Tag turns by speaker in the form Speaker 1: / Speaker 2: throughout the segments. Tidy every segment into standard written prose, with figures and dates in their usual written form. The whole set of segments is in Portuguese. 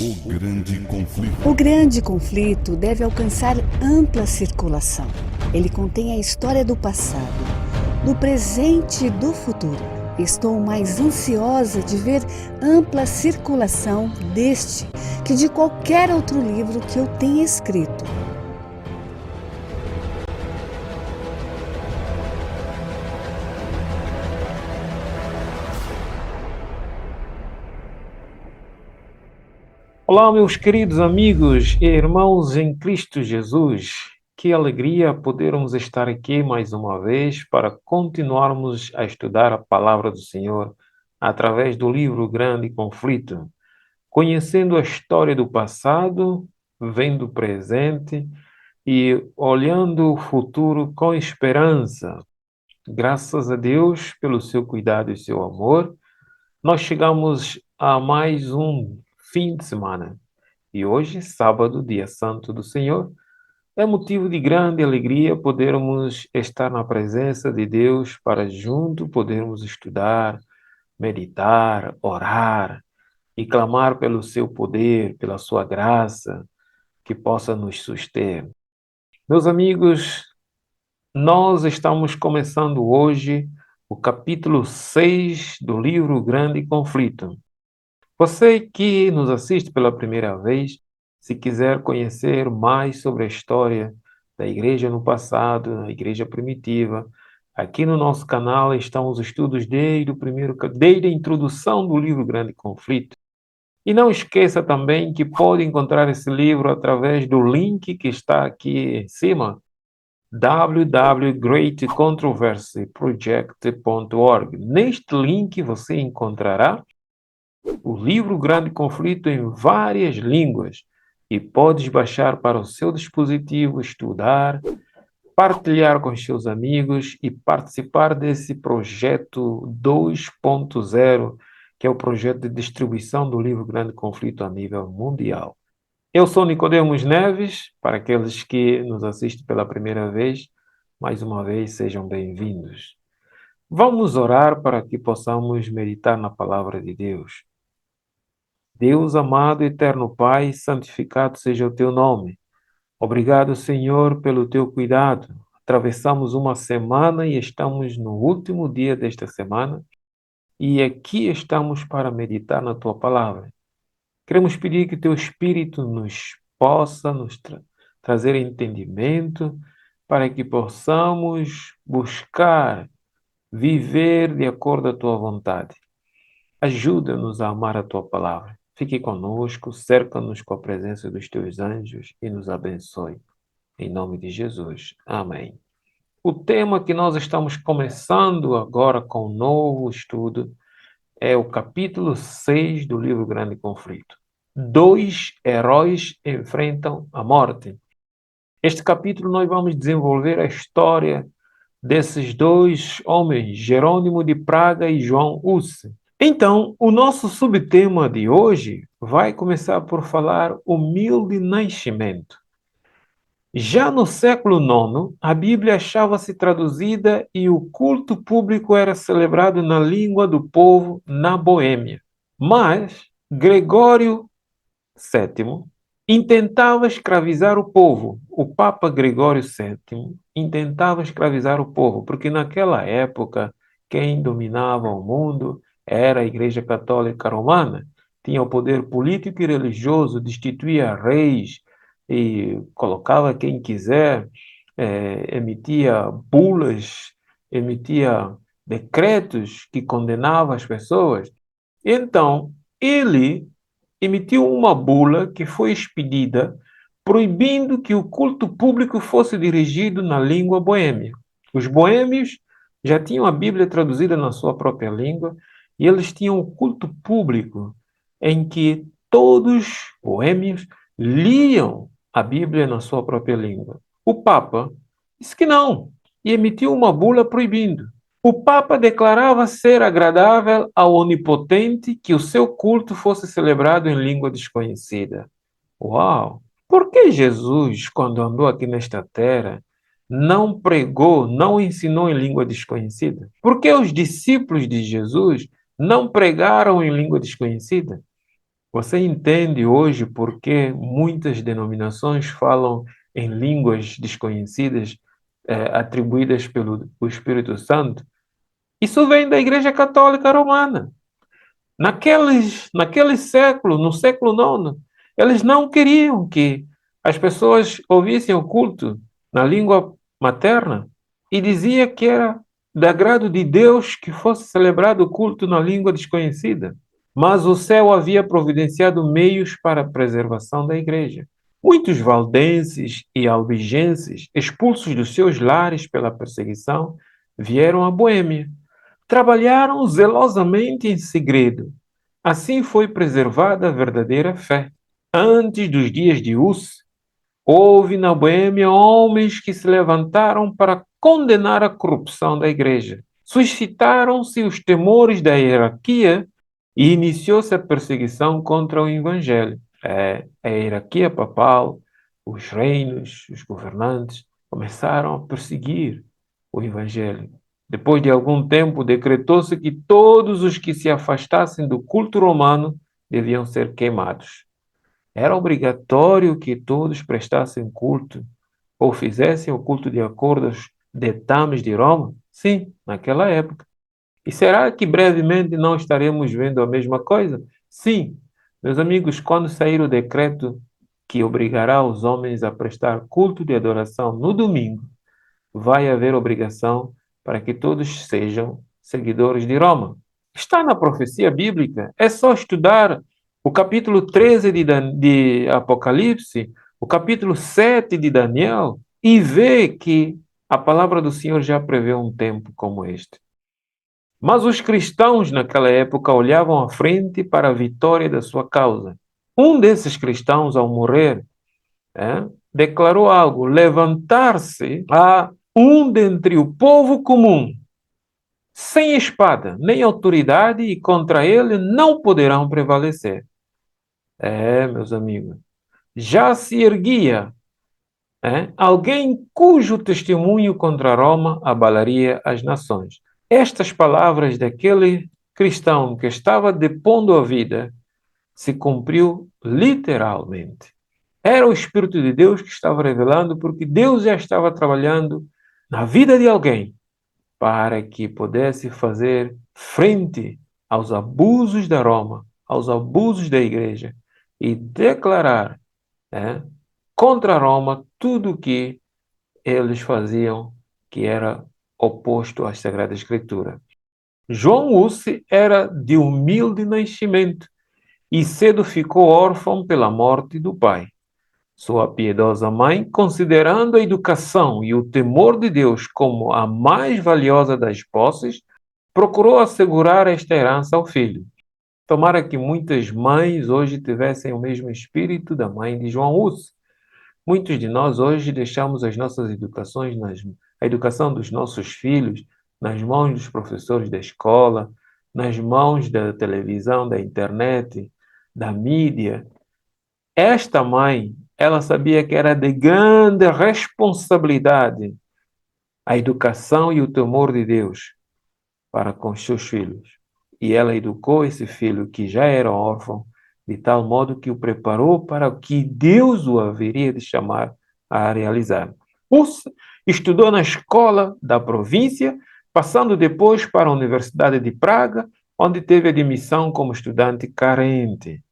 Speaker 1: O grande conflito.
Speaker 2: O grande conflito deve alcançar ampla circulação. Ele contém a história do passado, do presente e do futuro. Estou mais ansiosa de ver ampla circulação deste que de qualquer outro livro que eu tenha escrito.
Speaker 3: Olá, meus queridos amigos e irmãos em Cristo Jesus. Que alegria podermos estar aqui mais uma vez para continuarmos a estudar a palavra do Senhor através do livro Grande Conflito, conhecendo a história do passado, vendo o presente e olhando o futuro com esperança. Graças a Deus pelo seu cuidado e seu amor, nós chegamos a mais um fim de semana. E hoje, sábado, dia santo do Senhor, é motivo de grande alegria podermos estar na presença de Deus para junto podermos estudar, meditar, orar e clamar pelo seu poder, pela sua graça, que possa nos suster. Meus amigos, nós estamos começando hoje o capítulo 6 do livro Grande Conflito. Você que nos assiste pela primeira vez, se quiser conhecer mais sobre a história da igreja no passado, a igreja primitiva, aqui no nosso canal estão os estudos desde a introdução do livro Grande Conflito. E não esqueça também que pode encontrar esse livro através do link que está aqui em cima, www.greatcontroversyproject.org. Neste link você encontrará o livro Grande Conflito em várias línguas e podes baixar para o seu dispositivo, estudar, partilhar com os seus amigos e participar desse projeto 2.0, que é o projeto de distribuição do livro Grande Conflito a nível mundial. Eu sou Nicodemos Neves, para aqueles que nos assistem pela primeira vez, mais uma vez sejam bem-vindos. Vamos orar para que possamos meditar na palavra de Deus. Deus amado, eterno Pai, santificado seja o teu nome. Obrigado, Senhor, pelo teu cuidado. Atravessamos uma semana e estamos no último dia desta semana e aqui estamos para meditar na tua palavra. Queremos pedir que teu Espírito nos possa trazer entendimento para que possamos buscar viver de acordo à tua vontade. Ajuda-nos a amar a tua palavra. Fique conosco, cerca-nos com a presença dos teus anjos e nos abençoe. Em nome de Jesus. Amém. O tema que nós estamos começando agora com um novo estudo é o capítulo 6 do livro Grande Conflito. 2 heróis enfrentam a morte. Este capítulo nós vamos desenvolver a história desses dois homens, Jerônimo de Praga e João Hus. Então, o nosso subtema de hoje vai começar por falar humilde nascimento. Já no século IX, a Bíblia achava-se traduzida e o culto público era celebrado na língua do povo na Boêmia. Mas Gregório VII intentava escravizar o povo. O Papa Gregório VII intentava escravizar o povo, porque naquela época quem dominava o mundo era a Igreja Católica Romana. Tinha o poder político e religioso, destituía reis e colocava quem quiser, emitia bulas, emitia decretos que condenavam as pessoas. Então, ele emitiu uma bula que foi expedida proibindo que o culto público fosse dirigido na língua boêmia. Os boêmios já tinham a Bíblia traduzida na sua própria língua e eles tinham o culto público em que todos os boêmios liam a Bíblia na sua própria língua. O Papa disse que não e emitiu uma bula proibindo. O Papa declarava ser agradável ao Onipotente que o seu culto fosse celebrado em língua desconhecida. Uau! Por que Jesus, quando andou aqui nesta terra, não pregou, não ensinou em língua desconhecida? Por que os discípulos de Jesus não pregaram em língua desconhecida? Você entende hoje por que muitas denominações falam em línguas desconhecidas, atribuídas pelo o Espírito Santo? Isso vem da Igreja Católica Romana. Naquele século, no século IX, eles não queriam que as pessoas ouvissem o culto na língua materna e dizia que era do agrado de Deus que fosse celebrado o culto na língua desconhecida. Mas o céu havia providenciado meios para a preservação da igreja. Muitos valdenses e albigenses, expulsos dos seus lares pela perseguição, vieram à Boêmia. Trabalharam zelosamente em segredo. Assim foi preservada a verdadeira fé. Antes dos dias de Hus, houve na Boêmia homens que se levantaram para condenar a corrupção da igreja. Suscitaram-se os temores da hierarquia e iniciou-se a perseguição contra o evangelho. A hierarquia papal, os reinos, os governantes começaram a perseguir o evangelho. Depois de algum tempo, decretou-se que todos os que se afastassem do culto romano deviam ser queimados. Era obrigatório que todos prestassem culto ou fizessem o culto de acordo aos ditames de Roma? Sim, naquela época. E será que brevemente não estaremos vendo a mesma coisa? Sim. Meus amigos, quando sair o decreto que obrigará os homens a prestar culto de adoração no domingo, vai haver obrigação para que todos sejam seguidores de Roma. Está na profecia bíblica. É só estudar o capítulo 13 de Apocalipse, o capítulo 7 de Daniel, e ver que a palavra do Senhor já prevê um tempo como este. Mas os cristãos naquela época olhavam à frente para a vitória da sua causa. Um desses cristãos, ao morrer, declarou algo: levantar-se a um dentre o povo comum, sem espada nem autoridade, e contra ele não poderão prevalecer. Meus amigos, já se erguia alguém cujo testemunho contra Roma abalaria as nações. Estas palavras daquele cristão que estava depondo a vida se cumpriu literalmente. Era o Espírito de Deus que estava revelando, porque Deus já estava trabalhando na vida de alguém para que pudesse fazer frente aos abusos da Roma, aos abusos da igreja, e declarar contra Roma tudo o que eles faziam que era oposto à Sagrada Escritura. João Hus era de humilde nascimento e cedo ficou órfão pela morte do pai. Sua piedosa mãe, considerando a educação e o temor de Deus como a mais valiosa das posses, procurou assegurar esta herança ao filho. Tomara que muitas mães hoje tivessem o mesmo espírito da mãe de João Hus. Muitos de nós hoje deixamos as nossas educações, a educação dos nossos filhos, nas mãos dos professores da escola, nas mãos da televisão, da internet, da mídia. Esta mãe, ela sabia que era de grande responsabilidade a educação e o temor de Deus para com os seus filhos. E ela educou esse filho que já era órfão, de tal modo que o preparou para o que Deus o haveria de chamar a realizar. Hus estudou na escola da província, passando depois para a Universidade de Praga, onde teve admissão como estudante carente.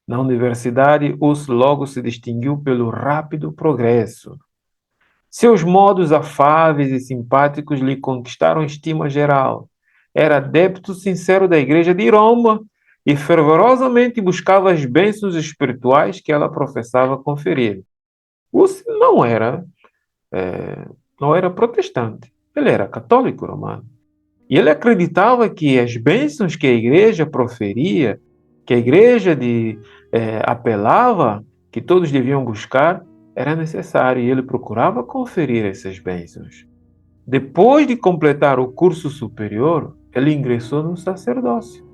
Speaker 3: Na universidade, Hus logo se distinguiu pelo rápido progresso. Seus modos afáveis e simpáticos lhe conquistaram estima geral. Era adepto sincero da Igreja de Roma e fervorosamente buscava as bênçãos espirituais que ela professava conferir. Hus não era protestante, ele era católico romano. E ele acreditava que as bênçãos que a igreja proferia, que a igreja apelava, que todos deviam buscar, era necessário, e ele procurava conferir essas bênçãos. Depois de completar o curso superior, ele ingressou no sacerdócio.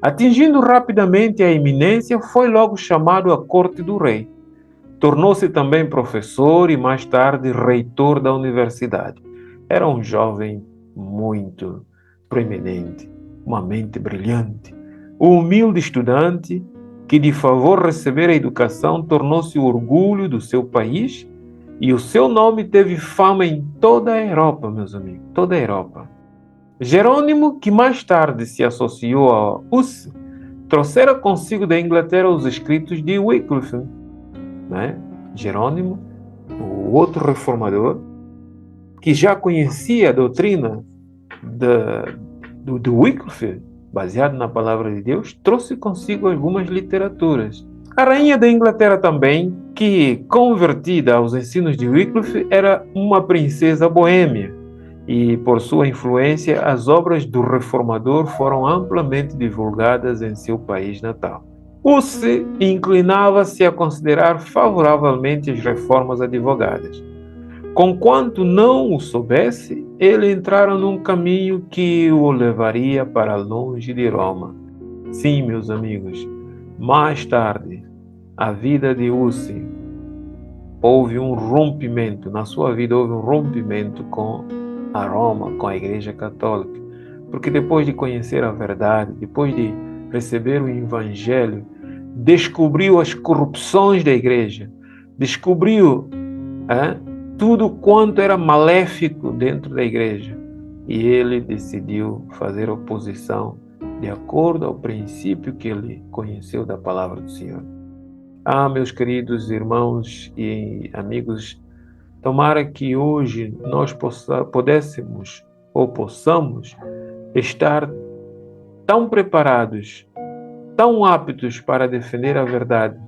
Speaker 3: Atingindo rapidamente a eminência, foi logo chamado à corte do rei. Tornou-se também professor e mais tarde reitor da universidade. Era um jovem muito preeminente, uma mente brilhante. O humilde estudante que de favor receber a educação tornou-se o orgulho do seu país e o seu nome teve fama em toda a Europa, meus amigos, toda a Europa. Jerônimo, que mais tarde se associou a Huss, trouxera consigo da Inglaterra os escritos de Wycliffe, né? Jerônimo, o outro reformador, que já conhecia a doutrina do Wycliffe, baseado na palavra de Deus, trouxe consigo algumas literaturas. A rainha da Inglaterra também, que, convertida aos ensinos de Wycliffe, era uma princesa boêmia, e por sua influência, as obras do reformador foram amplamente divulgadas em seu país natal. Huss inclinava-se a considerar favoravelmente as reformas advogadas. Conquanto não o soubesse, ele entrara num caminho que o levaria para longe de Roma. Sim, meus amigos, mais tarde, a vida de Huss houve um rompimento, na sua vida houve um rompimento com a Roma, com a Igreja Católica, porque depois de conhecer a verdade, depois de receber o Evangelho, descobriu as corrupções da Igreja, descobriu tudo quanto era maléfico dentro da Igreja, e ele decidiu fazer oposição de acordo ao princípio que ele conheceu da palavra do Senhor. Meus queridos irmãos e amigos, tomara que hoje nós possamos estar tão preparados, tão aptos para defender a verdade,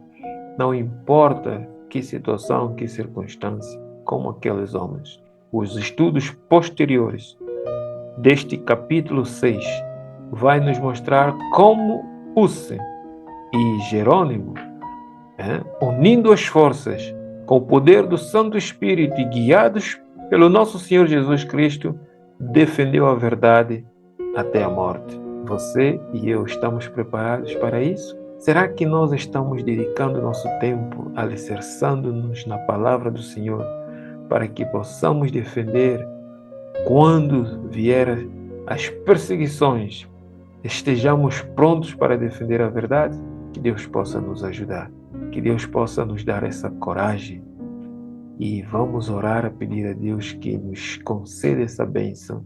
Speaker 3: não importa que situação, que circunstância, como aqueles homens. Os estudos posteriores deste capítulo 6 vai nos mostrar como Huss e Jerônimo, unindo as forças com o poder do Santo Espírito e guiados pelo nosso Senhor Jesus Cristo, defendeu a verdade até a morte. Você e eu estamos preparados para isso? Será que nós estamos dedicando nosso tempo alicerçando-nos na palavra do Senhor para que possamos defender quando vier as perseguições, estejamos prontos para defender a verdade? Que Deus possa nos ajudar, que Deus possa nos dar essa coragem e vamos orar a pedir a Deus que nos conceda essa bênção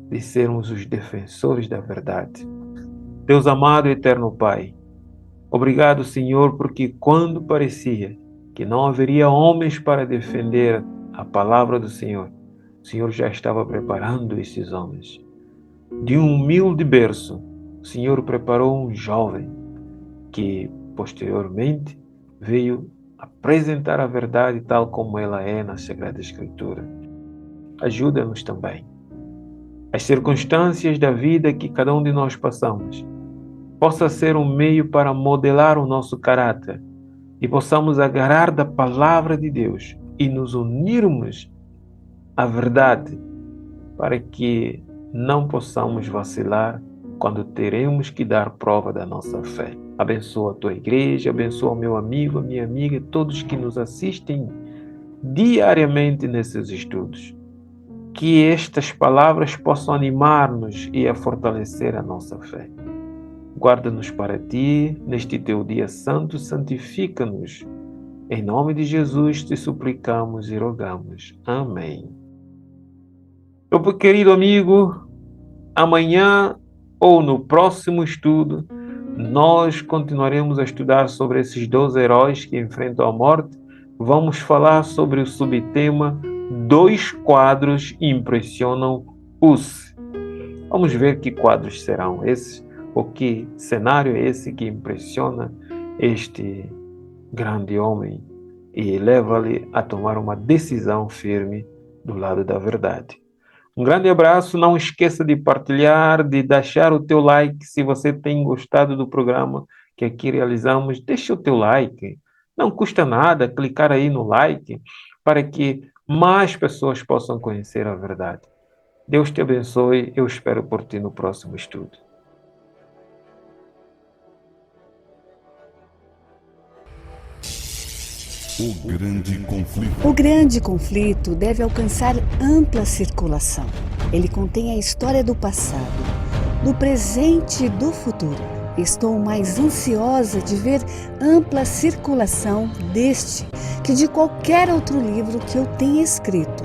Speaker 3: de sermos os defensores da verdade. Deus amado e eterno Pai, obrigado, Senhor, porque quando parecia que não haveria homens para defender a palavra do Senhor, o Senhor já estava preparando esses homens. De um humilde berço, o Senhor preparou um jovem que, posteriormente, veio apresentar a verdade tal como ela é na Sagrada Escritura. Ajuda-nos também. As circunstâncias da vida que cada um de nós passamos possa ser um meio para modelar o nosso caráter e possamos agarrar da palavra de Deus e nos unirmos à verdade para que não possamos vacilar quando teremos que dar prova da nossa fé. Abençoa a tua igreja, abençoa o meu amigo, a minha amiga, todos que nos assistem diariamente nesses estudos. Que estas palavras possam animar-nos e a fortalecer a nossa fé. Guarda-nos para ti, neste teu dia santo, santifica-nos. Em nome de Jesus te suplicamos e rogamos. Amém. Meu querido amigo, amanhã ou no próximo estudo, nós continuaremos a estudar sobre esses 12 heróis que enfrentam a morte. Vamos falar sobre o subtema 2 quadros impressionam Huss. Vamos ver que quadros serão esses, ou que cenário é esse que impressiona este grande homem e leva-lhe a tomar uma decisão firme do lado da verdade. Um grande abraço, não esqueça de partilhar, de deixar o teu like. Se você tem gostado do programa que aqui realizamos, deixa o teu like. Não custa nada clicar aí no like para que mais pessoas possam conhecer a verdade. Deus te abençoe, eu espero por ti no próximo estudo.
Speaker 1: O grande conflito.
Speaker 2: O grande conflito deve alcançar ampla circulação. Ele contém a história do passado, do presente e do futuro. Estou mais ansiosa de ver ampla circulação deste que de qualquer outro livro que eu tenha escrito.